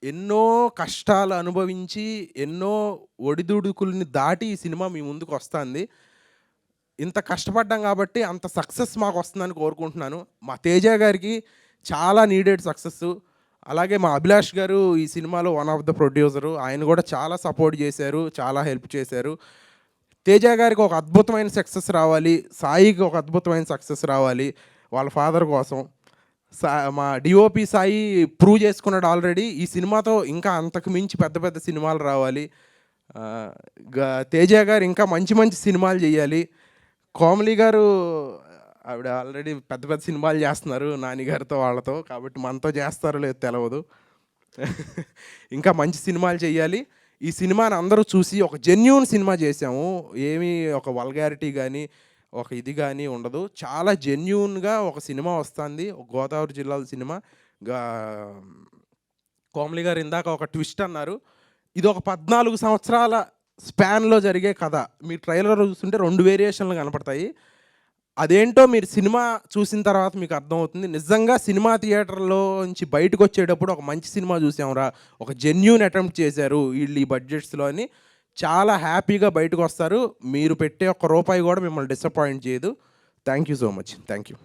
ఎన్నో కష్టాలు అనుభవించి, ఎన్నో ఒడిదుడుకుల్ని దాటి ఈ సినిమా మీ ముందుకొస్తాంది. ఇంత కష్టపడ్డాం గాబట్టి, అంత సక్సెస్ మాకొస్తుందని కోరుకుంటున్నాను. మా తేజ గారికి చాలా నీడెడ్ సక్సెస్సు. అలాగే మా అభిలాష్ గారు ఈ సినిమాలో వన్ ఆఫ్ ద ప్రొడ్యూసరు. ఆయన గూడా చాలా సపోర్ట్ జేశారు. చాలా హెల్ప్ చేశారు. తేజ గారికి ఒక అద్భుతమైన సక్సెస్ రావాలి. సాయికి ఒక అద్భుతమైన సక్సెస్ రావాలి. వాళ్ళ ఫాదర్ కోసం. మా డీఓపీ సాయి ప్రూవ్ చేసుకున్నాడు ఆల్రెడీ. ఈ సినిమాతో ఇంకా అంతకు మించి పెద్ద పెద్ద సినిమాలు రావాలి. ఆహ్, తేజ గారు ఇంకా మంచి మంచి సినిమాలు జేయాలి. కోమలి గారు ఆవిడ ఆల్రెడీ పెద్ద పెద్ద సినిమాలు చేస్తున్నారు నాని గారితో వాళ్ళతో. కాబట్టి మనతో చేస్తారో లేదో తెలవదు. ఇంకా మంచి సినిమాలు చెయ్యాలి. ఈ సినిమాని అందరూ చూసి ఒక జెన్యూన్ సినిమా చేసాము. ఏమీ ఒక వల్గారిటీ గానీ, ఒక ఇది గానీ ఉండదు. చాలా జెన్యూన్‌గా ఒక సినిమా వస్తాంది. గోదావరి జిల్లాల సినిమా. గా కోమలి గారు ఇందాక ఒక ట్విస్ట్ అన్నారు. ఇదొక 14 సంవత్సరాల స్పాన్‌లో జరిగే కథ. మీరు ట్రైలర్ చూస్తుంటే 2 వేరియేషన్‌లు కనపడతాయి. అదేంటో మీరు సినిమా చూసిన తర్వాత మీకు అర్థమవుతుంది. నిజంగా సినిమా థియేటర్‌లో నుంచి బయటకొచ్చేటప్పుడు ఒక మంచి సినిమా చూసాంరా! ఒక జెన్యూన్ అటెంప్ట్ చేశారు ఈళ్ళు ఈ బడ్జెట్స్‌లో అని చాలా హ్యాపీగా బయటకొస్తారు. మీరు పెట్టే ఒక్క రూపాయి గూడా మిమ్మల్ని డిసప్పాయింట్ చేయదు. Thank you so much. Thank you.